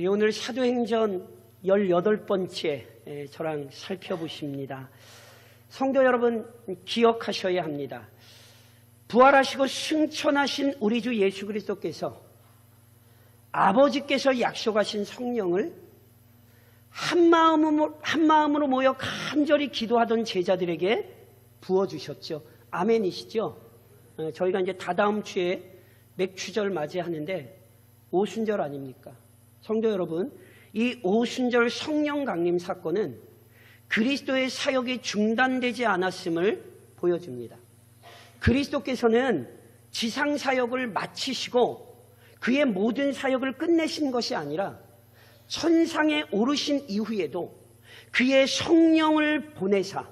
오늘 사도행전 18번째 저랑 살펴보십니다. 성도 여러분, 기억하셔야 합니다. 부활하시고 승천하신 우리 주 예수 그리스도께서 아버지께서 약속하신 성령을 한 마음으로 모여 간절히 기도하던 제자들에게 부어주셨죠. 아멘이시죠? 저희가 이제 다다음 주에 맥추절 맞이하는데 오순절 아닙니까? 성도 여러분, 이 오순절 성령 강림 사건은 그리스도의 사역이 중단되지 않았음을 보여줍니다. 그리스도께서는 지상 사역을 마치시고 그의 모든 사역을 끝내신 것이 아니라 천상에 오르신 이후에도 그의 성령을 보내사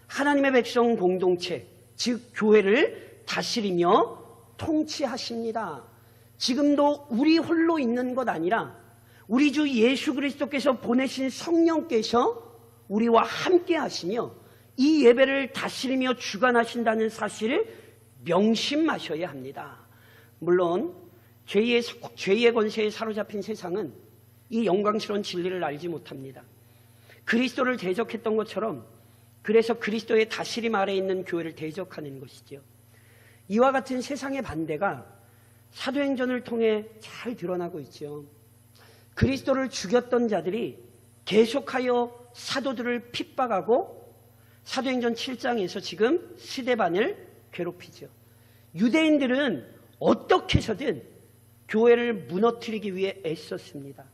하나님의 백성 공동체, 즉 교회를 다스리며 통치하십니다. 지금도 우리 홀로 있는 것 아니라 우리 주 예수 그리스도께서 보내신 성령께서 우리와 함께 하시며 이 예배를 다스리며 주관하신다는 사실을 명심하셔야 합니다. 물론 죄의 권세에 사로잡힌 세상은 이 영광스러운 진리를 알지 못합니다. 그리스도를 대적했던 것처럼 그래서 그리스도의 다스림 아래 있는 교회를 대적하는 것이죠. 이와 같은 세상의 반대가 사도행전을 통해 잘 드러나고 있죠. 그리스도를 죽였던 자들이 계속하여 사도들을 핍박하고 사도행전 7장에서 지금 스데반을 괴롭히죠. 유대인들은 어떻게 해서든 교회를 무너뜨리기 위해 애썼습니다.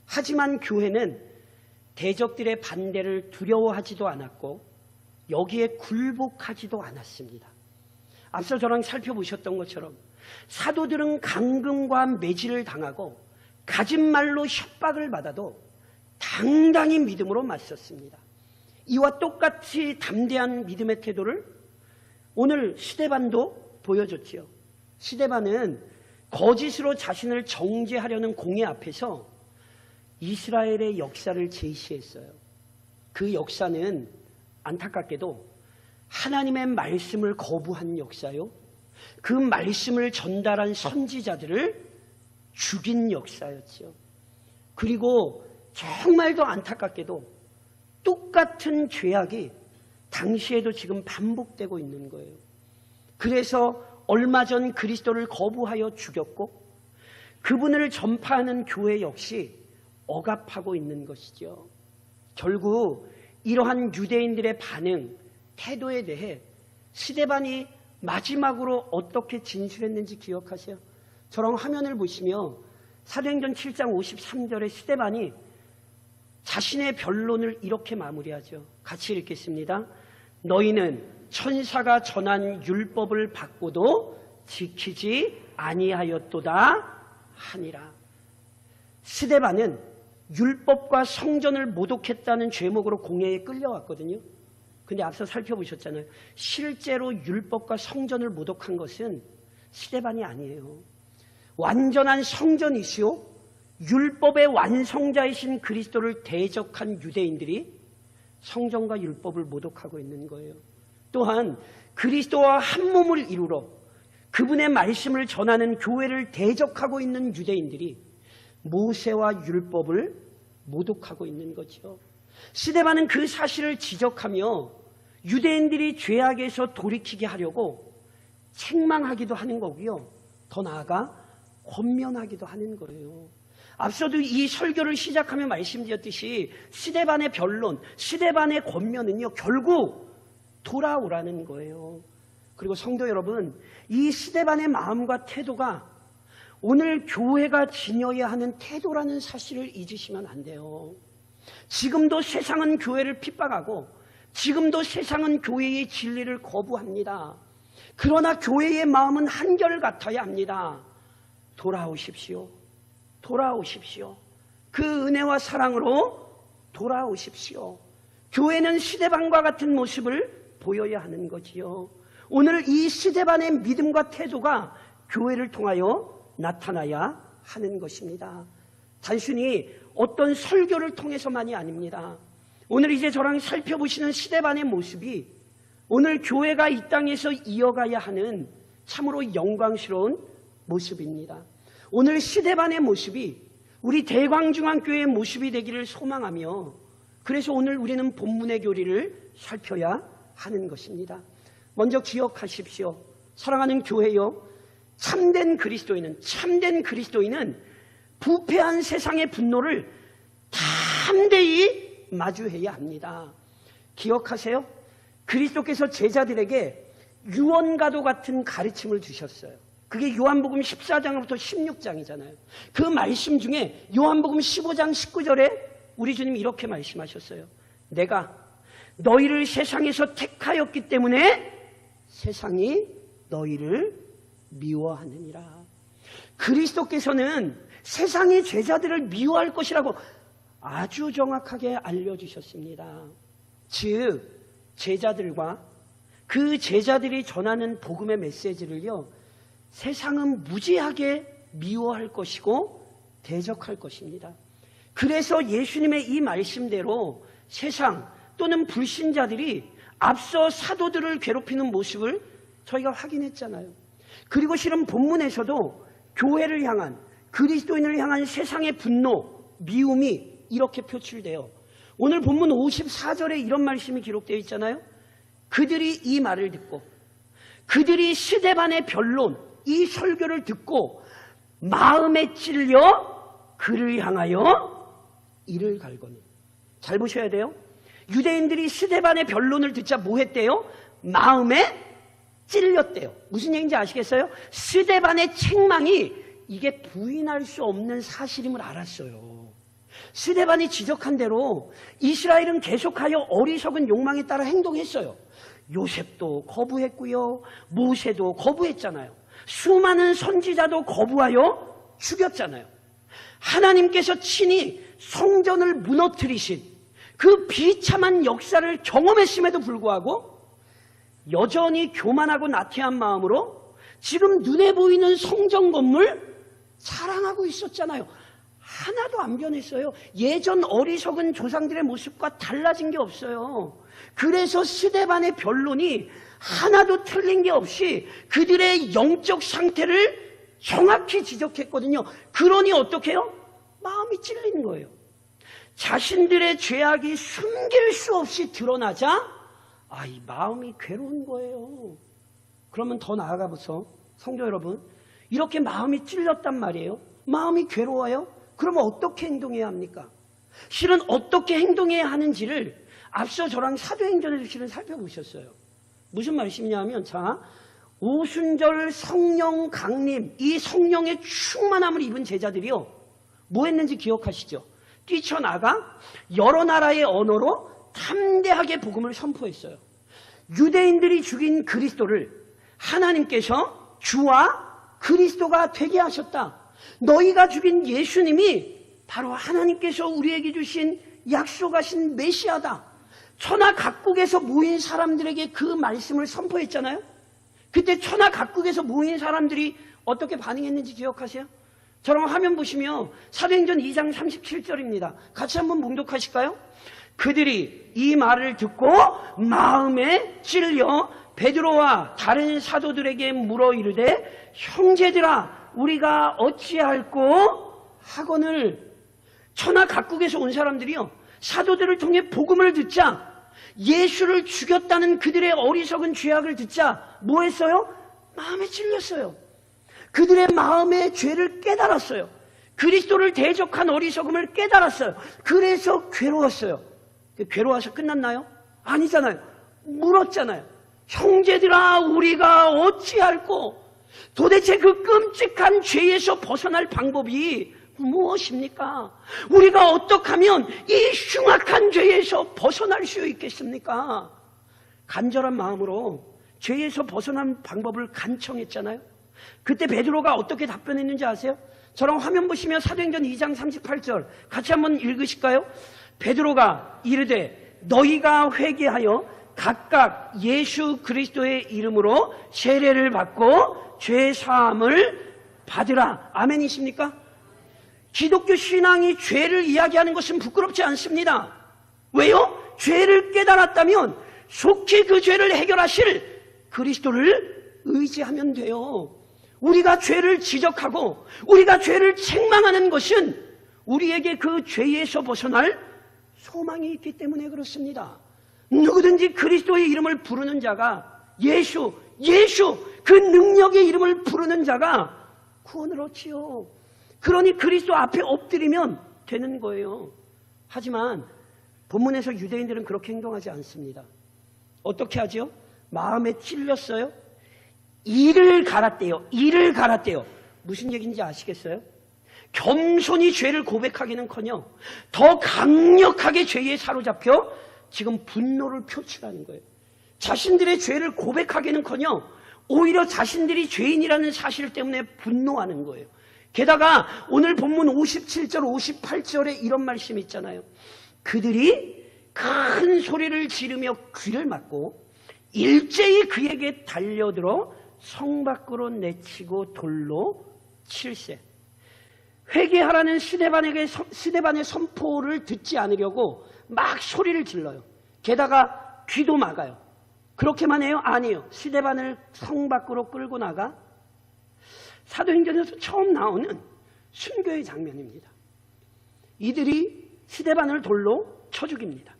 하지만 교회는 대적들의 반대를 두려워하지도 않았고 여기에 굴복하지도 않았습니다. 앞서 저랑 살펴보셨던 것처럼 사도들은 감금과 매질을 당하고 가진 말로 협박을 받아도 당당히 믿음으로 맞섰습니다. 이와 똑같이 담대한 믿음의 태도를 오늘 스데반도 보여줬지요. 스데반은 거짓으로 자신을 정죄하려는 공회 앞에서 이스라엘의 역사를 제시했어요. 그 역사는 안타깝게도 하나님의 말씀을 거부한 역사요, 그 말씀을 전달한 선지자들을 죽인 역사였죠. 그리고 정말 더 안타깝게도 똑같은 죄악이 당시에도 지금 반복되고 있는 거예요. 그래서 얼마 전 그리스도를 거부하여 죽였고 그분을 전파하는 교회 역시 억압하고 있는 것이죠. 결국 이러한 유대인들의 반응, 태도에 대해 스데반이 마지막으로 어떻게 진술했는지 기억하세요? 저랑 화면을 보시며 사도행전 7장 53절에 스데반이 자신의 변론을 이렇게 마무리하죠. 같이 읽겠습니다. 너희는 천사가 전한 율법을 받고도 지키지 아니하였도다 하니라. 스데반은 율법과 성전을 모독했다는 죄목으로 공회에 끌려왔거든요. 근데 앞서 살펴보셨잖아요. 실제로 율법과 성전을 모독한 것은 스데반이 아니에요. 완전한 성전이시오 율법의 완성자이신 그리스도를 대적한 유대인들이 성전과 율법을 모독하고 있는 거예요. 또한 그리스도와 한 몸을 이루러 그분의 말씀을 전하는 교회를 대적하고 있는 유대인들이 모세와 율법을 모독하고 있는 거죠. 스데반은 그 사실을 지적하며 유대인들이 죄악에서 돌이키게 하려고 책망하기도 하는 거고요. 더 나아가 권면하기도 하는 거예요. 앞서도 이 설교를 시작하며 말씀드렸듯이 스데반의 변론, 스데반의 권면은요, 결국 돌아오라는 거예요. 그리고 성도 여러분, 이 스데반의 마음과 태도가 오늘 교회가 지녀야 하는 태도라는 사실을 잊으시면 안 돼요. 지금도 세상은 교회를 핍박하고 지금도 세상은 교회의 진리를 거부합니다. 그러나 교회의 마음은 한결같아야 합니다. 돌아오십시오. 돌아오십시오. 그 은혜와 사랑으로 돌아오십시오. 교회는 스데반과 같은 모습을 보여야 하는 거지요. 오늘 이 스데반의 믿음과 태도가 교회를 통하여 나타나야 하는 것입니다. 단순히 어떤 설교를 통해서만이 아닙니다. 오늘 이제 저랑 살펴보시는 스데반의 모습이 오늘 교회가 이 땅에서 이어가야 하는 참으로 영광스러운 모습입니다. 오늘 스데반의 모습이 우리 대광중앙교회의 모습이 되기를 소망하며, 그래서 오늘 우리는 본문의 교리를 살펴야 하는 것입니다. 먼저 기억하십시오. 사랑하는 교회요, 참된 그리스도인은 부패한 세상의 분노를 담대히 마주해야 합니다. 기억하세요. 그리스도께서 제자들에게 유언과도 같은 가르침을 주셨어요. 그게 요한복음 14장부터 16장이잖아요. 그 말씀 중에 요한복음 15장 19절에 우리 주님이 이렇게 말씀하셨어요. 내가 너희를 세상에서 택하였기 때문에 세상이 너희를 미워하느니라. 그리스도께서는 세상의 제자들을 미워할 것이라고 아주 정확하게 알려주셨습니다. 즉 제자들과 그 제자들이 전하는 복음의 메시지를요, 세상은 무지하게 미워할 것이고 대적할 것입니다. 그래서 예수님의 이 말씀대로 세상 또는 불신자들이 앞서 사도들을 괴롭히는 모습을 저희가 확인했잖아요. 그리고 실은 본문에서도 교회를 향한, 그리스도인을 향한 세상의 분노, 미움이 이렇게 표출돼요. 오늘 본문 54절에 이런 말씀이 기록되어 있잖아요. 그들이 이 말을 듣고, 그들이 스데반의 변론, 이 설교를 듣고 마음에 찔려 그를 향하여 이를 갈거니. 잘 보셔야 돼요. 유대인들이 스데반의 변론을 듣자 뭐 했대요? 마음에 찔렸대요. 무슨 얘기인지 아시겠어요? 스데반의 책망이 이게 부인할 수 없는 사실임을 알았어요. 스데반이 지적한 대로 이스라엘은 계속하여 어리석은 욕망에 따라 행동했어요. 요셉도 거부했고요, 모세도 거부했잖아요. 수많은 선지자도 거부하여 죽였잖아요. 하나님께서 친히 성전을 무너뜨리신 그 비참한 역사를 경험했음에도 불구하고 여전히 교만하고 나태한 마음으로 지금 눈에 보이는 성전 건물 사랑하고 있었잖아요. 하나도 안 변했어요. 예전 어리석은 조상들의 모습과 달라진 게 없어요. 그래서 스데반의 변론이 하나도 틀린 게 없이 그들의 영적 상태를 정확히 지적했거든요. 그러니 어떻게 해요? 마음이 찔리는 거예요. 자신들의 죄악이 숨길 수 없이 드러나자 이 마음이 괴로운 거예요. 그러면 더 나아가서 성도 여러분, 이렇게 마음이 찔렸단 말이에요. 마음이 괴로워요? 그러면 어떻게 행동해야 합니까? 실은 어떻게 행동해야 하는지를 앞서 저랑 사도행전에서 실은 살펴보셨어요. 무슨 말씀이냐면, 자, 오순절 성령 강림, 이 성령의 충만함을 입은 제자들이요, 뭐 했는지 기억하시죠? 뛰쳐나가 여러 나라의 언어로 담대하게 복음을 선포했어요. 유대인들이 죽인 그리스도를 하나님께서 주와 그리스도가 되게 하셨다. 너희가 죽인 예수님이 바로 하나님께서 우리에게 주신 약속하신 메시아다. 천하 각국에서 모인 사람들에게 그 말씀을 선포했잖아요. 그때 천하 각국에서 모인 사람들이 어떻게 반응했는지 기억하세요? 저랑 화면 보시면 사도행전 2장 37절입니다. 같이 한번 봉독하실까요? 그들이 이 말을 듣고 마음에 찔려 베드로와 다른 사도들에게 물어 이르되, 형제들아, 우리가 어찌할꼬 하거늘. 천하 각국에서 온 사람들이요, 사도들을 통해 복음을 듣자, 예수를 죽였다는 그들의 어리석은 죄악을 듣자 뭐 했어요? 마음에 찔렸어요. 그들의 마음의 죄를 깨달았어요. 그리스도를 대적한 어리석음을 깨달았어요. 그래서 괴로웠어요. 괴로워서 끝났나요? 아니잖아요. 물었잖아요. 형제들아, 우리가 어찌할꼬? 도대체 그 끔찍한 죄에서 벗어날 방법이 무엇입니까? 우리가 어떻게 하면 이 흉악한 죄에서 벗어날 수 있겠습니까? 간절한 마음으로 죄에서 벗어난 방법을 간청했잖아요. 그때 베드로가 어떻게 답변했는지 아세요? 저랑 화면 보시면 사도행전 2장 38절 같이 한번 읽으실까요? 베드로가 이르되, 너희가 회개하여 각각 예수 그리스도의 이름으로 세례를 받고 죄 사함을 받으라. 아멘이십니까? 기독교 신앙이 죄를 이야기하는 것은 부끄럽지 않습니다. 왜요? 죄를 깨달았다면 속히 그 죄를 해결하실 그리스도를 의지하면 돼요. 우리가 죄를 지적하고 우리가 죄를 책망하는 것은 우리에게 그 죄에서 벗어날 소망이 있기 때문에 그렇습니다. 누구든지 그리스도의 이름을 부르는 자가 예수 그 능력의 이름을 부르는 자가 구원을 얻지요. 그러니 그리스도 앞에 엎드리면 되는 거예요. 하지만 본문에서 유대인들은 그렇게 행동하지 않습니다. 어떻게 하죠? 마음에 찔렸어요? 이를 갈았대요. 무슨 얘기인지 아시겠어요? 겸손히 죄를 고백하기는커녕 더 강력하게 죄에 사로잡혀 지금 분노를 표출하는 거예요. 자신들의 죄를 고백하기는커녕 오히려 자신들이 죄인이라는 사실 때문에 분노하는 거예요. 게다가 오늘 본문 57절 58절에 이런 말씀이 있잖아요. 그들이 큰 소리를 지르며 귀를 막고 일제히 그에게 달려들어 성 밖으로 내치고 돌로 칠세. 회개하라는 스데반의 선포를 듣지 않으려고 막 소리를 질러요. 게다가 귀도 막아요. 그렇게만 해요? 아니에요. 스데반을 성 밖으로 끌고 나가 사도행전에서 처음 나오는 순교의 장면입니다. 이들이 스데반을 돌로 쳐 죽입니다.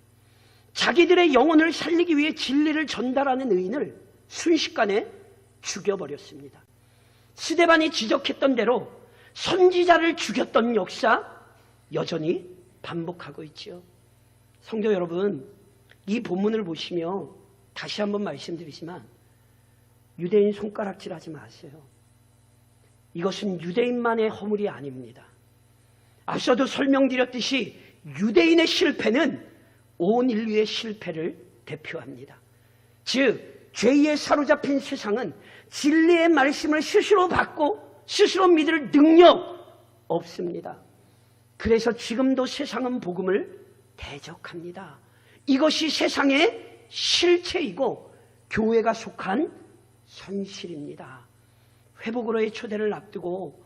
자기들의 영혼을 살리기 위해 진리를 전달하는 의인을 순식간에 죽여버렸습니다. 스데반이 지적했던 대로 선지자를 죽였던 역사 여전히 반복하고 있지요. 성도 여러분, 이 본문을 보시며 다시 한번 말씀드리지만 유대인 손가락질하지 마세요. 이것은 유대인만의 허물이 아닙니다. 앞서도 설명드렸듯이 유대인의 실패는 온 인류의 실패를 대표합니다. 즉 죄에 사로잡힌 세상은 진리의 말씀을 스스로 받고 스스로 믿을 능력 없습니다. 그래서 지금도 세상은 복음을 대적합니다. 이것이 세상의 실체이고 교회가 속한 현실입니다. 회복으로의 초대를 앞두고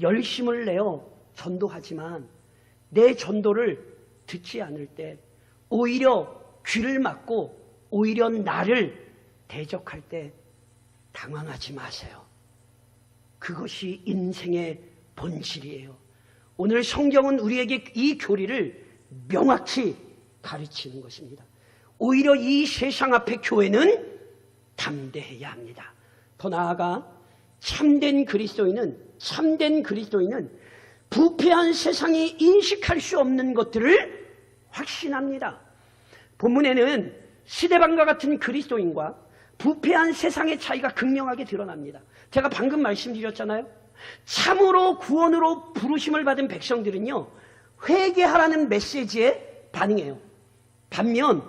열심을 내어 전도하지만 내 전도를 듣지 않을 때 오히려 귀를 막고 오히려 나를 대적할 때 당황하지 마세요. 그것이 인생의 본질이에요. 오늘 성경은 우리에게 이 교리를 명확히 가르치는 것입니다. 오히려 이 세상 앞에 교회는 담대해야 합니다. 더 나아가 참된 그리스도인은 부패한 세상이 인식할 수 없는 것들을 확신합니다. 본문에는 스데반과 같은 그리스도인과 부패한 세상의 차이가 극명하게 드러납니다. 제가 방금 말씀드렸잖아요. 참으로 구원으로 부르심을 받은 백성들은요, 회개하라는 메시지에 반응해요. 반면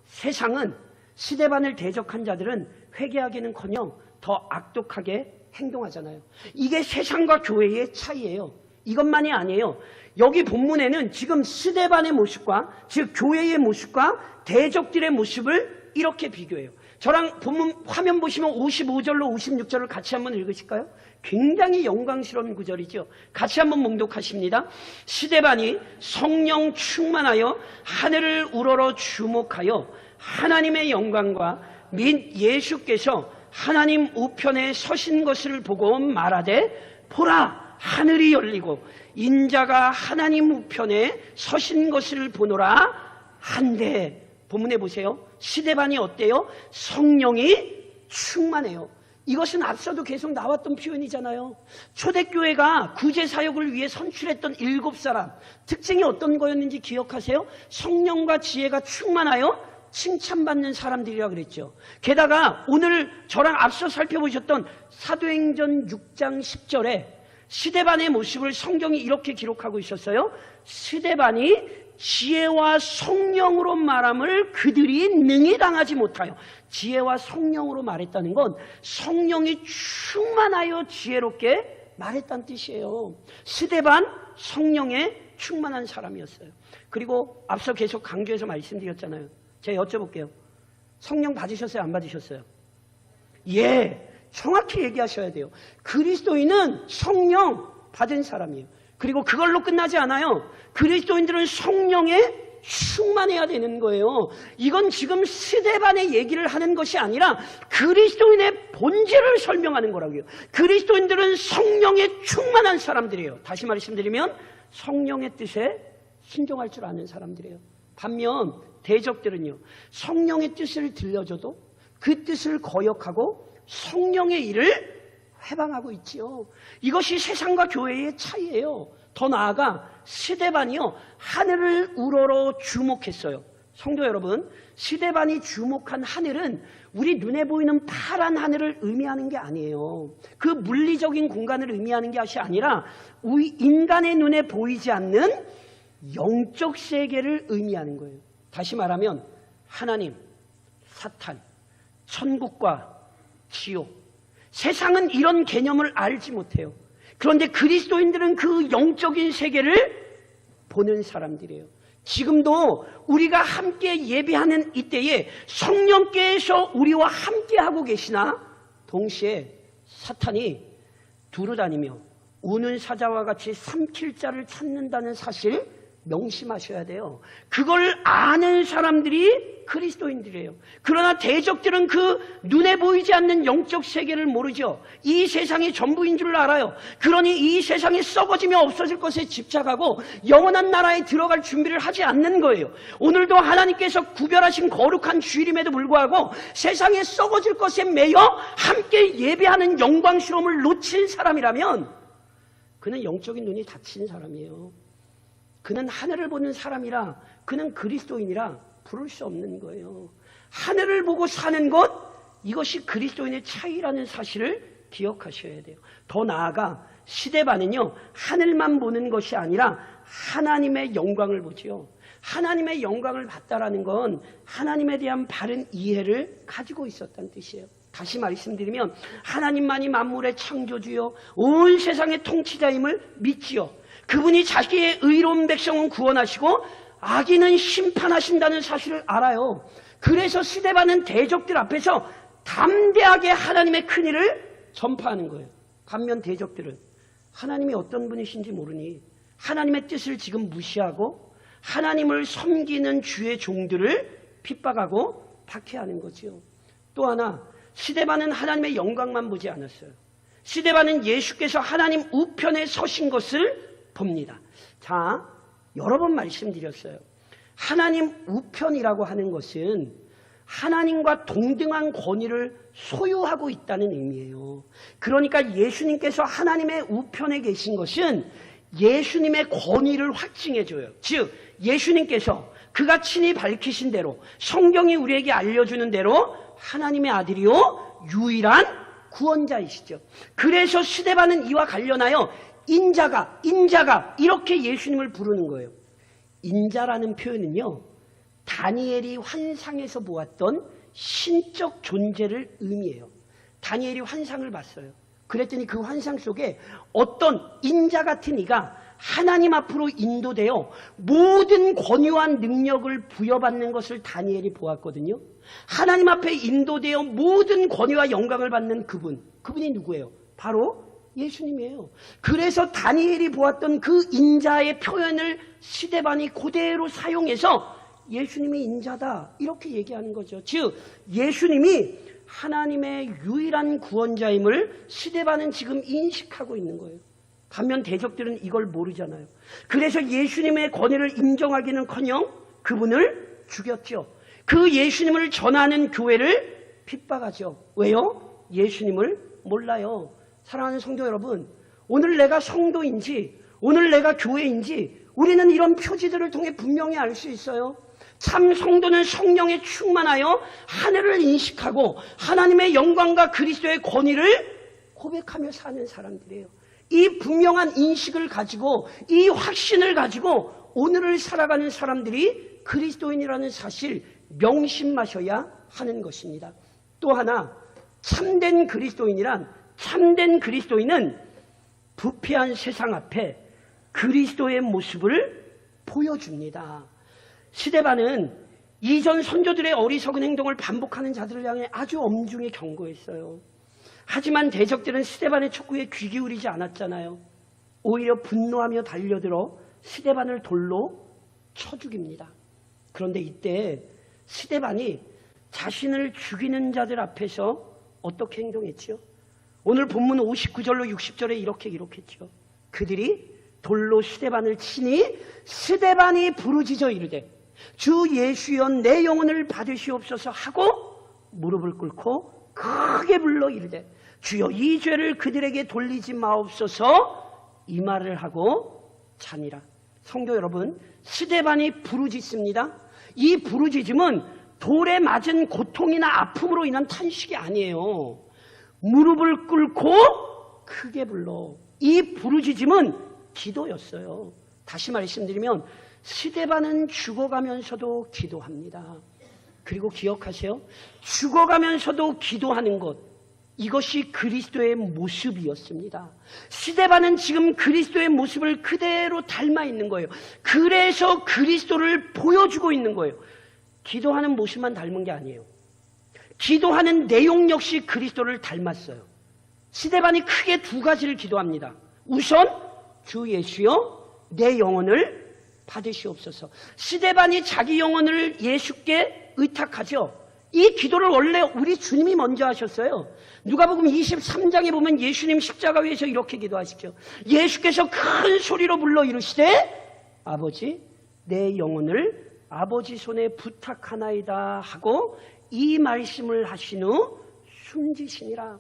세상은 스데반을 대적한 자들은 회개하기는커녕 더 악독하게 행동하잖아요. 이게 세상과 교회의 차이예요. 이것만이 아니에요. 여기 본문에는 지금 스데반의 모습과 즉 교회의 모습과 대적들의 모습을 이렇게 비교해요. 저랑 본문 화면 보시면 55절로 56절을 같이 한번 읽으실까요? 굉장히 영광스러운 구절이죠. 같이 한번 봉독하십니다. 스데반이 성령 충만하여 하늘을 우러러 주목하여 하나님의 영광과 및 예수께서 하나님 우편에 서신 것을 보고 말하되 보라 하늘이 열리고 인자가 하나님 우편에 서신 것을 보노라 한데 본문에 보세요. 스데반이 어때요? 성령이 충만해요. 이것은 앞서도 계속 나왔던 표현이잖아요. 초대교회가 구제사역을 위해 선출했던 7사람 특징이 어떤 거였는지 기억하세요? 성령과 지혜가 충만하여 칭찬받는 사람들이라 그랬죠. 게다가 오늘 저랑 앞서 살펴보셨던 사도행전 6장 10절에 스데반의 모습을 성경이 이렇게 기록하고 있었어요. 스데반이 지혜와 성령으로 말함을 그들이 능히 당하지 못하여. 지혜와 성령으로 말했다는 건 성령이 충만하여 지혜롭게 말했다는 뜻이에요. 스데반 성령에 충만한 사람이었어요. 그리고 앞서 계속 강조해서 말씀드렸잖아요. 제가 여쭤볼게요. 성령 받으셨어요? 안 받으셨어요? 예, 정확히 얘기하셔야 돼요. 그리스도인은 성령 받은 사람이에요. 그리고 그걸로 끝나지 않아요. 그리스도인들은 성령에 충만해야 되는 거예요. 이건 지금 스데반의 얘기를 하는 것이 아니라 그리스도인의 본질을 설명하는 거라고요. 그리스도인들은 성령에 충만한 사람들이에요. 다시 말씀드리면 성령의 뜻에 순종할 줄 아는 사람들이에요. 반면 대적들은요, 성령의 뜻을 들려줘도 그 뜻을 거역하고 성령의 일을 회방하고 있지요. 이것이 세상과 교회의 차이예요. 더 나아가 스데반이요, 하늘을 우러러 주목했어요. 성도 여러분, 스데반이 주목한 하늘은 우리 눈에 보이는 파란 하늘을 의미하는 게 아니에요. 그 물리적인 공간을 의미하는 것이 아니라 우리 인간의 눈에 보이지 않는 영적 세계를 의미하는 거예요. 다시 말하면 하나님, 사탄, 천국과 지옥, 세상은 이런 개념을 알지 못해요. 그런데 그리스도인들은 그 영적인 세계를 보는 사람들이에요. 지금도 우리가 함께 예배하는 이때에 성령께서 우리와 함께하고 계시나 동시에 사탄이 두루다니며 우는 사자와 같이 삼킬 자를 찾는다는 사실 명심하셔야 돼요. 그걸 아는 사람들이 그리스도인들이에요. 그러나 대적들은 그 눈에 보이지 않는 영적 세계를 모르죠. 이 세상이 전부인 줄 알아요. 그러니 이 세상이 썩어지며 없어질 것에 집착하고 영원한 나라에 들어갈 준비를 하지 않는 거예요. 오늘도 하나님께서 구별하신 거룩한 주일임에도 불구하고 세상에 썩어질 것에 매여 함께 예배하는 영광스러움을 놓친 사람이라면 그는 영적인 눈이 닫힌 사람이에요. 그는 하늘을 보는 사람이라, 그는 그리스도인이라 부를 수 없는 거예요. 하늘을 보고 사는 것, 이것이 그리스도인의 차이라는 사실을 기억하셔야 돼요. 더 나아가 스데반은요, 하늘만 보는 것이 아니라 하나님의 영광을 보지요. 하나님의 영광을 봤다라는 건 하나님에 대한 바른 이해를 가지고 있었다는 뜻이에요. 다시 말씀드리면 하나님만이 만물의 창조주요 온 세상의 통치자임을 믿지요. 그분이 자기의 의로운 백성은 구원하시고 악인은 심판하신다는 사실을 알아요. 그래서 스데반은 대적들 앞에서 담대하게 하나님의 큰일을 전파하는 거예요. 반면 대적들은 하나님이 어떤 분이신지 모르니 하나님의 뜻을 지금 무시하고 하나님을 섬기는 주의 종들을 핍박하고 박해하는 거지요. 또 하나, 스데반은 하나님의 영광만 보지 않았어요. 스데반은 예수께서 하나님 우편에 서신 것을 봅니다. 자, 여러 번 말씀드렸어요. 하나님 우편이라고 하는 것은 하나님과 동등한 권위를 소유하고 있다는 의미예요. 그러니까 예수님께서 하나님의 우편에 계신 것은 예수님의 권위를 확증해줘요. 즉 예수님께서 그가 친히 밝히신 대로 성경이 우리에게 알려주는 대로 하나님의 아들이요 유일한 구원자이시죠. 그래서 스데반은 이와 관련하여 인자가 이렇게 예수님을 부르는 거예요. 인자라는 표현은요, 다니엘이 환상에서 보았던 신적 존재를 의미해요. 다니엘이 환상을 봤어요. 그랬더니 그 환상 속에 어떤 인자 같은 이가 하나님 앞으로 인도되어 모든 권위와 능력을 부여받는 것을 다니엘이 보았거든요. 하나님 앞에 인도되어 모든 권위와 영광을 받는 그분이 누구예요? 바로 예수님이에요. 그래서 다니엘이 보았던 그 인자의 표현을 스데반이 그대로 사용해서 예수님이 인자다 이렇게 얘기하는 거죠. 즉 예수님이 하나님의 유일한 구원자임을 스데반은 지금 인식하고 있는 거예요. 반면 대적들은 이걸 모르잖아요. 그래서 예수님의 권위를 인정하기는커녕 그분을 죽였죠. 그 예수님을 전하는 교회를 핍박하죠. 왜요? 예수님을 몰라요. 사랑하는 성도 여러분, 오늘 내가 성도인지 오늘 내가 교회인지 우리는 이런 표지들을 통해 분명히 알 수 있어요. 참 성도는 성령에 충만하여 하늘을 인식하고 하나님의 영광과 그리스도의 권위를 고백하며 사는 사람들이에요. 이 분명한 인식을 가지고 이 확신을 가지고 오늘을 살아가는 사람들이 그리스도인이라는 사실 명심하셔야 하는 것입니다. 또 하나, 참된 그리스도인은 부패한 세상 앞에 그리스도의 모습을 보여줍니다. 스데반은 이전 선조들의 어리석은 행동을 반복하는 자들을 향해 아주 엄중히 경고했어요. 하지만 대적들은 스데반의 촉구에 귀 기울이지 않았잖아요. 오히려 분노하며 달려들어 스데반을 돌로 쳐 죽입니다. 그런데 이때 스데반이 자신을 죽이는 자들 앞에서 어떻게 행동했죠? 오늘 본문 59절로 60절에 이렇게 기록했죠. 그들이 돌로 스데반을 치니 스데반이 부르짖어 이르되 주 예수여 내 영혼을 받으시옵소서 하고 무릎을 꿇고 크게 불러 이르되 주여 이 죄를 그들에게 돌리지 마옵소서 이 말을 하고 자니라. 성도 여러분, 스데반이 부르짖습니다. 이 부르짖음은 돌에 맞은 고통이나 아픔으로 인한 탄식이 아니에요. 무릎을 꿇고 크게 불러. 이 부르짖음은 기도였어요. 다시 말씀드리면 스데반은 죽어가면서도 기도합니다. 그리고 기억하세요. 죽어가면서도 기도하는 것, 이것이 그리스도의 모습이었습니다. 스데반은 지금 그리스도의 모습을 그대로 닮아 있는 거예요. 그래서 그리스도를 보여주고 있는 거예요. 기도하는 모습만 닮은 게 아니에요. 기도하는 내용 역시 그리스도를 닮았어요. 스데반이 크게 두 가지를 기도합니다. 우선 주 예수여 내 영혼을 받으시옵소서. 스데반이 자기 영혼을 예수께 의탁하죠. 이 기도를 원래 우리 주님이 먼저 하셨어요. 누가복음 23장에 보면 예수님 십자가 위에서 이렇게 기도하시죠. 예수께서 큰 소리로 불러 이르시되 아버지 내 영혼을 아버지 손에 부탁하나이다 하고 이 말씀을 하신 후 숨지시니라.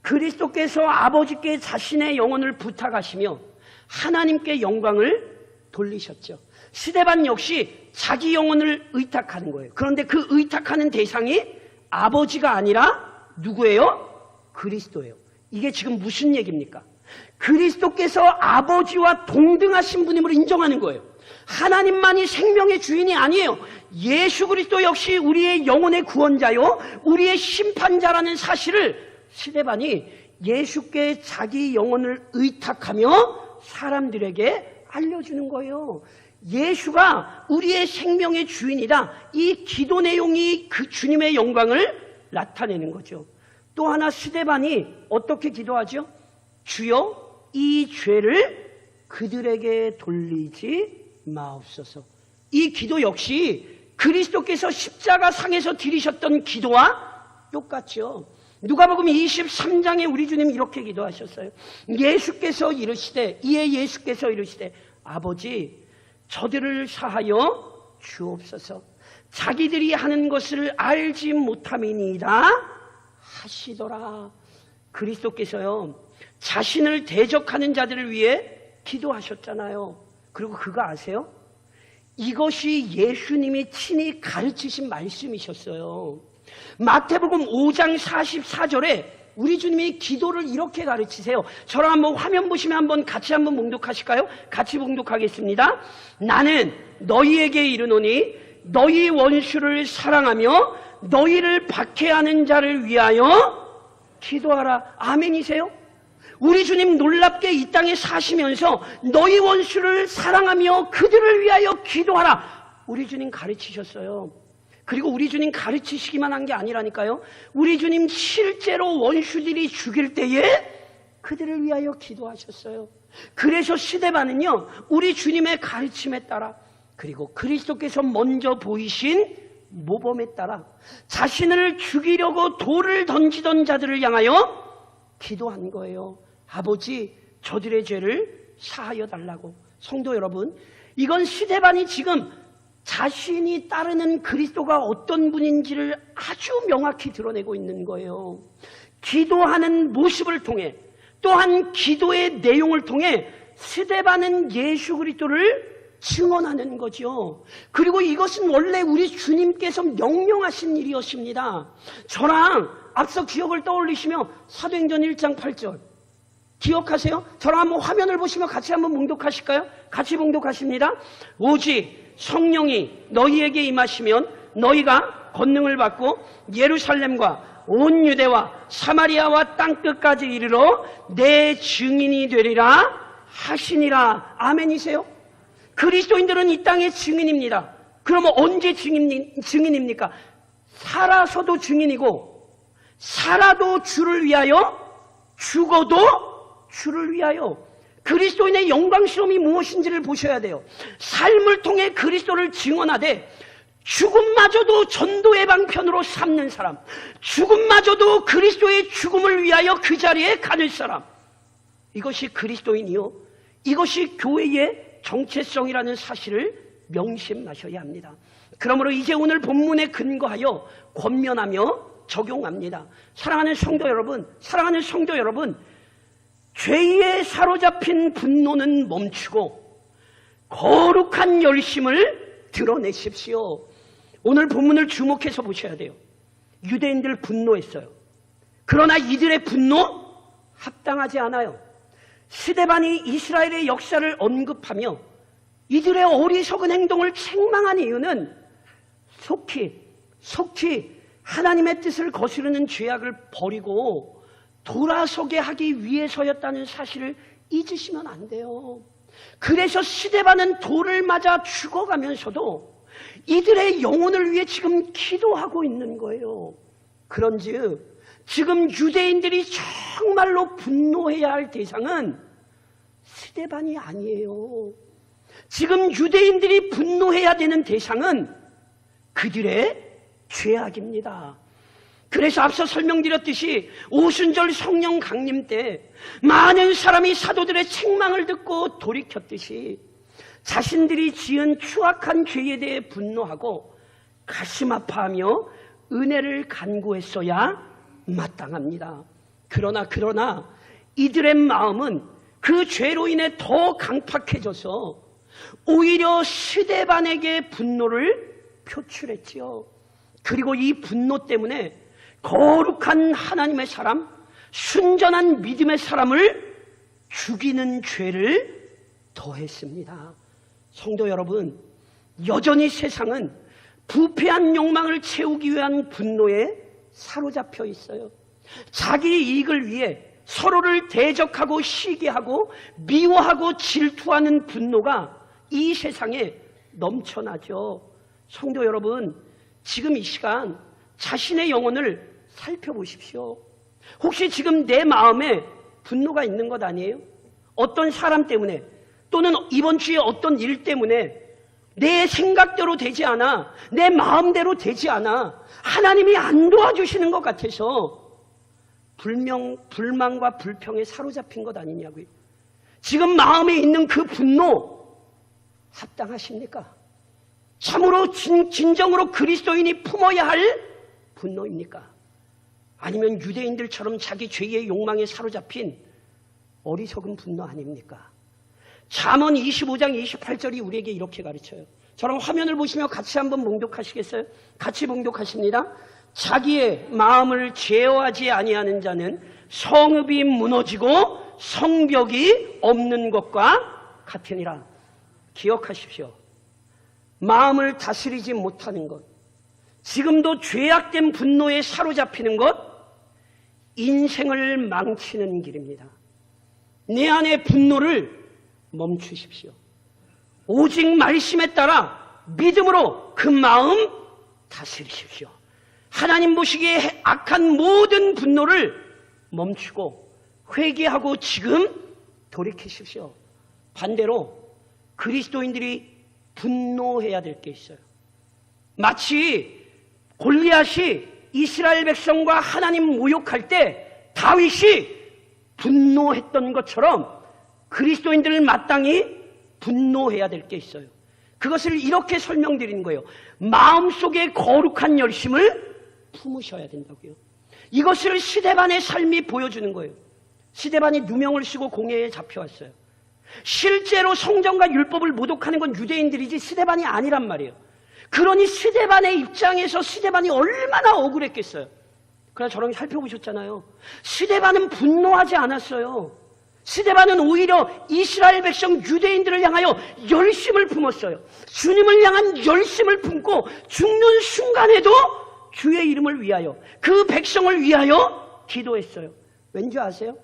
그리스도께서 아버지께 자신의 영혼을 부탁하시며 하나님께 영광을 돌리셨죠. 스데반 역시 자기 영혼을 의탁하는 거예요. 그런데 그 의탁하는 대상이 아버지가 아니라 누구예요? 그리스도예요. 이게 지금 무슨 얘기입니까? 그리스도께서 아버지와 동등하신 분임을 인정하는 거예요. 하나님만이 생명의 주인이 아니에요. 예수 그리스도 역시 우리의 영혼의 구원자요 우리의 심판자라는 사실을 스데반이 예수께 자기 영혼을 의탁하며 사람들에게 알려주는 거예요. 예수가 우리의 생명의 주인이다. 이 기도 내용이 그 주님의 영광을 나타내는 거죠. 또 하나 스데반이 어떻게 기도하죠? 주여 이 죄를 그들에게 돌리지 마옵소서. 이 기도 역시 그리스도께서 십자가 상에서 드리셨던 기도와 똑같죠. 누가복음 23장에 우리 주님 이렇게 기도하셨어요. 예수께서 이르시되 이에 예수께서 이르시되 아버지 저들을 사하여 주옵소서. 자기들이 하는 것을 알지 못함이니이다 하시더라. 그리스도께서요 자신을 대적하는 자들을 위해 기도하셨잖아요. 그리고 그거 아세요? 이것이 예수님이 친히 가르치신 말씀이셨어요. 마태복음 5장 44절에 우리 주님이 기도를 이렇게 가르치세요. 저랑 한번 화면 보시면 한번 같이 한번 봉독하실까요? 같이 봉독하겠습니다. 나는 너희에게 이르노니 너희 원수를 사랑하며 너희를 박해하는 자를 위하여 기도하라. 아멘이세요? 우리 주님 놀랍게 이 땅에 사시면서 너희 원수를 사랑하며 그들을 위하여 기도하라. 우리 주님 가르치셨어요. 그리고 우리 주님 가르치시기만 한 게 아니라니까요. 우리 주님 실제로 원수들이 죽일 때에 그들을 위하여 기도하셨어요. 그래서 스데반은요 우리 주님의 가르침에 따라 그리고 그리스도께서 먼저 보이신 모범에 따라 자신을 죽이려고 돌을 던지던 자들을 향하여 기도한 거예요. 아버지 저들의 죄를 사하여 달라고. 성도 여러분, 이건 스데반이 지금 자신이 따르는 그리스도가 어떤 분인지를 아주 명확히 드러내고 있는 거예요. 기도하는 모습을 통해 또한 기도의 내용을 통해 스데반은 예수 그리스도를 증언하는 거죠. 그리고 이것은 원래 우리 주님께서 명령하신 일이었습니다. 저랑 앞서 기억을 떠올리시며 사도행전 1장 8절 기억하세요? 저랑 한번 화면을 보시면 같이 한번 봉독하실까요? 같이 봉독하십니다. 오직 성령이 너희에게 임하시면 너희가 권능을 받고 예루살렘과 온 유대와 사마리아와 땅끝까지 이르러 내 증인이 되리라 하시니라. 아멘이세요? 그리스도인들은 이 땅의 증인입니다. 그러면 언제 증인입니까? 살아서도 증인이고 살아도 주를 위하여 죽어도 주를 위하여. 그리스도인의 영광스러움이 무엇인지를 보셔야 돼요. 삶을 통해 그리스도를 증언하되 죽음마저도 전도의 방편으로 삼는 사람, 죽음마저도 그리스도의 죽음을 위하여 그 자리에 가는 사람, 이것이 그리스도인이요 이것이 교회의 정체성이라는 사실을 명심하셔야 합니다. 그러므로 이제 오늘 본문에 근거하여 권면하며 적용합니다. 사랑하는 성도 여러분, 죄에 사로잡힌 분노는 멈추고 거룩한 열심을 드러내십시오. 오늘 본문을 주목해서 보셔야 돼요. 유대인들 분노했어요. 그러나 이들의 분노 합당하지 않아요. 스데반이 이스라엘의 역사를 언급하며 이들의 어리석은 행동을 책망한 이유는 속히 하나님의 뜻을 거스르는 죄악을 버리고 돌아서게 하기 위해서였다는 사실을 잊으시면 안 돼요. 그래서 스데반은 돌을 맞아 죽어가면서도 이들의 영혼을 위해 지금 기도하고 있는 거예요. 그런즉 지금 유대인들이 정말로 분노해야 할 대상은 스데반이 아니에요. 지금 유대인들이 분노해야 되는 대상은 그들의 죄악입니다. 그래서 앞서 설명드렸듯이 오순절 성령 강림 때 많은 사람이 사도들의 책망을 듣고 돌이켰듯이 자신들이 지은 추악한 죄에 대해 분노하고 가슴 아파하며 은혜를 간구했어야 마땅합니다. 그러나 이들의 마음은 그 죄로 인해 더 강팍해져서 오히려 스데반에게 분노를 표출했지요. 그리고 이 분노 때문에 거룩한 하나님의 사람, 순전한 믿음의 사람을 죽이는 죄를 더했습니다. 성도 여러분, 여전히 세상은 부패한 욕망을 채우기 위한 분노에 사로잡혀 있어요. 자기 이익을 위해 서로를 대적하고 시기하고 미워하고 질투하는 분노가 이 세상에 넘쳐나죠. 성도 여러분, 지금 이 시간 자신의 영혼을 살펴보십시오. 혹시 지금 내 마음에 분노가 있는 것 아니에요? 어떤 사람 때문에 또는 이번 주에 어떤 일 때문에 내 생각대로 되지 않아, 내 마음대로 되지 않아, 하나님이 안 도와주시는 것 같아서 불만과 불평에 사로잡힌 것 아니냐고요. 지금 마음에 있는 그 분노 합당하십니까? 참으로 진정으로 그리스도인이 품어야 할 분노입니까? 아니면 유대인들처럼 자기 죄의 욕망에 사로잡힌 어리석은 분노 아닙니까? 잠언 25장 28절이 우리에게 이렇게 가르쳐요. 저랑 화면을 보시며 같이 한번 봉독하시겠어요? 같이 봉독하십니다. 자기의 마음을 제어하지 아니하는 자는 성읍이 무너지고 성벽이 없는 것과 같으니라. 기억하십시오. 마음을 다스리지 못하는 것, 지금도 죄악된 분노에 사로잡히는 것, 인생을 망치는 길입니다. 내 안의 분노를 멈추십시오. 오직 말씀에 따라 믿음으로 그 마음 다스리십시오. 하나님 보시기에 악한 모든 분노를 멈추고 회개하고 지금 돌이키십시오. 반대로 그리스도인들이 분노해야 될 게 있어요. 마치 골리앗이 이스라엘 백성과 하나님 모욕할 때 다윗이 분노했던 것처럼 그리스도인들을 마땅히 분노해야 될 게 있어요. 그것을 이렇게 설명드리는 거예요. 마음속에 거룩한 열심을 품으셔야 된다고요. 이것을 스데반의 삶이 보여주는 거예요. 스데반이 누명을 쓰고 공회에 잡혀왔어요. 실제로 성경과 율법을 모독하는 건 유대인들이지 스데반이 아니란 말이에요. 그러니 스데반의 입장에서 스데반이 얼마나 억울했겠어요. 그래서 저랑 살펴보셨잖아요. 스데반은 분노하지 않았어요. 스데반은 오히려 이스라엘 백성 유대인들을 향하여 열심을 품었어요. 주님을 향한 열심을 품고 죽는 순간에도 주의 이름을 위하여, 그 백성을 위하여 기도했어요. 왠지 아세요?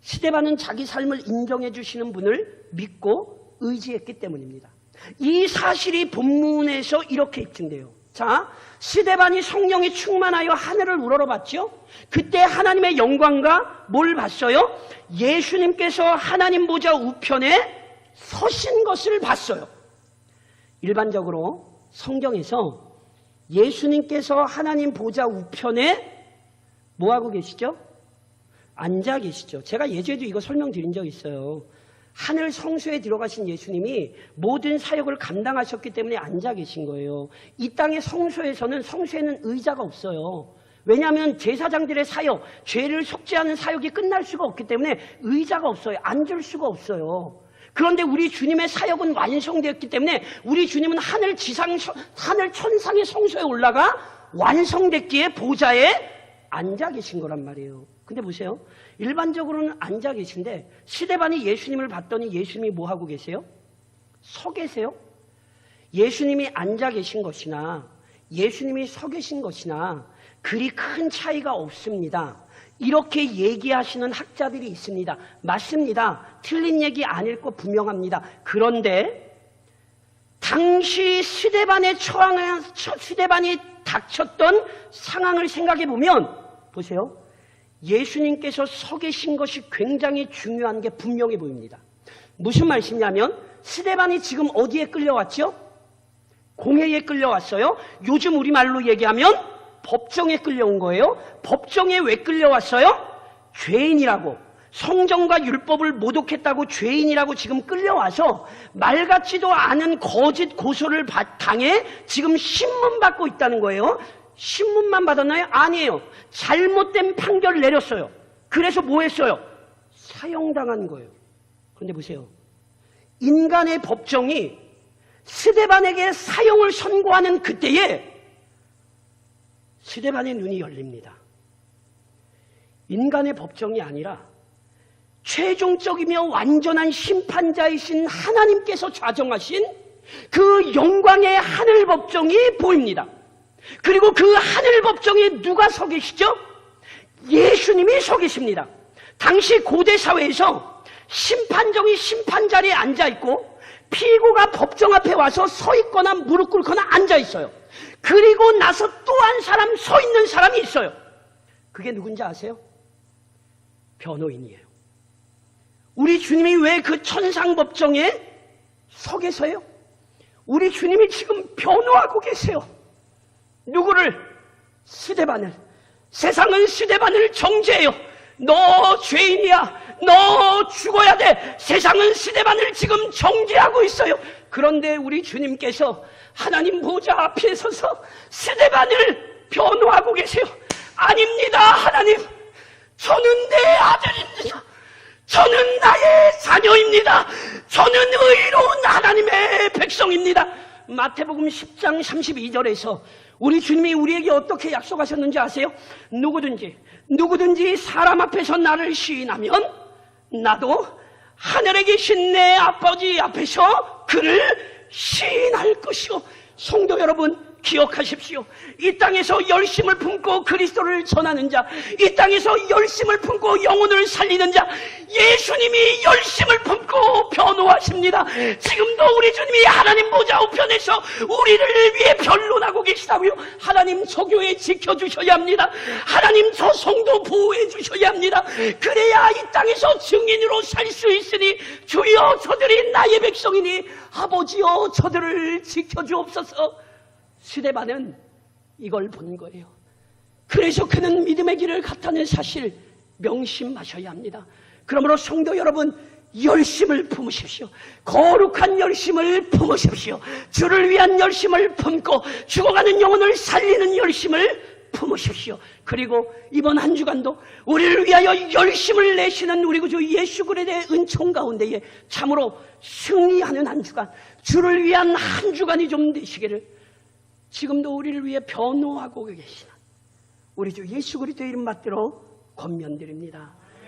스데반은 자기 삶을 인정해 주시는 분을 믿고 의지했기 때문입니다. 이 사실이 본문에서 이렇게 입증돼요. 자, 스데반이 성령이 충만하여 하늘을 우러러봤죠. 그때 하나님의 영광과 뭘 봤어요? 예수님께서 하나님 보좌 우편에 서신 것을 봤어요. 일반적으로 성경에서 예수님께서 하나님 보좌 우편에 뭐하고 계시죠? 앉아 계시죠. 제가 예전에도 이거 설명드린 적 있어요. 하늘 성소에 들어가신 예수님이 모든 사역을 감당하셨기 때문에 앉아 계신 거예요. 이 땅의 성소에는 의자가 없어요. 왜냐하면 제사장들의 사역, 죄를 속죄하는 사역이 끝날 수가 없기 때문에 의자가 없어요. 앉을 수가 없어요. 그런데 우리 주님의 사역은 완성되었기 때문에 우리 주님은 하늘 천상의 성소에 올라가 완성됐기에 보좌에 앉아 계신 거란 말이에요. 근데 보세요. 일반적으로는 앉아 계신데 스데반이 예수님을 봤더니 예수님이 뭐 하고 계세요? 서 계세요? 예수님이 앉아 계신 것이나 예수님이 서 계신 것이나 그리 큰 차이가 없습니다. 이렇게 얘기하시는 학자들이 있습니다. 맞습니다. 틀린 얘기 아닐 거 분명합니다. 그런데 당시 스데반이 닥쳤던 상황을 생각해 보면 보세요. 예수님께서 서 계신 것이 굉장히 중요한 게 분명해 보입니다. 무슨 말씀이냐면 스데반이 지금 어디에 끌려왔죠? 공회에 끌려왔어요. 요즘 우리말로 얘기하면 법정에 끌려온 거예요. 법정에 왜 끌려왔어요? 죄인이라고, 성경과 율법을 모독했다고 죄인이라고 지금 끌려와서 말 같지도 않은 거짓 고소를 당해 지금 신문받고 있다는 거예요. 신문만 받았나요? 아니에요. 잘못된 판결을 내렸어요. 그래서 뭐 했어요? 사형당한 거예요. 그런데 보세요. 인간의 법정이 스데반에게 사형을 선고하는 그때에 스데반의 눈이 열립니다. 인간의 법정이 아니라 최종적이며 완전한 심판자이신 하나님께서 좌정하신 그 영광의 하늘 법정이 보입니다. 그리고 그 하늘 법정에 누가 서 계시죠? 예수님이 서 계십니다. 당시 고대 사회에서 심판정이 심판 자리에 앉아 있고 피고가 법정 앞에 와서 서 있거나 무릎 꿇거나 앉아 있어요. 그리고 나서 또 한 사람 서 있는 사람이 있어요. 그게 누군지 아세요? 변호인이에요. 우리 주님이 왜 그 천상 법정에 서 계세요? 우리 주님이 지금 변호하고 계세요. 누구를? 스데반을. 세상은 스데반을 정죄해요. 너 죄인이야. 너 죽어야 돼. 세상은 스데반을 지금 정죄하고 있어요. 그런데 우리 주님께서 하나님 보좌 앞에 서서 스데반을 변호하고 계세요. 아닙니다, 하나님. 저는 내 아들입니다. 저는 나의 자녀입니다. 저는 의로운 하나님의 백성입니다. 마태복음 10장 32절에서 우리 주님이 우리에게 어떻게 약속하셨는지 아세요? 누구든지 사람 앞에서 나를 시인하면 나도 하늘에 계신 내 아버지 앞에서 그를 시인할 것이요. 성도 여러분, 기억하십시오. 이 땅에서 열심을 품고 그리스도를 전하는 자, 이 땅에서 열심을 품고 영혼을 살리는 자, 예수님이 열심을 품고 변호하십니다. 지금도 우리 주님이 하나님 보좌 우편에서 우리를 위해 변론하고 계시다고요. 하나님 저 교회 지켜주셔야 합니다. 하나님 저 성도 보호해 주셔야 합니다. 그래야 이 땅에서 증인으로 살 수 있으니 주여 저들이 나의 백성이니 아버지여 저들을 지켜주옵소서. 스데반은 이걸 본 거예요. 그래서 그는 믿음의 길을 갔다는 사실 명심하셔야 합니다. 그러므로 성도 여러분, 열심을 품으십시오. 거룩한 열심을 품으십시오. 주를 위한 열심을 품고 죽어가는 영혼을 살리는 열심을 품으십시오. 그리고 이번 한 주간도 우리를 위하여 열심을 내시는 우리 구주 예수 그리스도의 은총 가운데에 참으로 승리하는 한 주간, 주를 위한 한 주간이 좀 되시기를 지금도 우리를 위해 변호하고 계시는 우리 주 예수 그리스도의 이름 받들어 권면드립니다.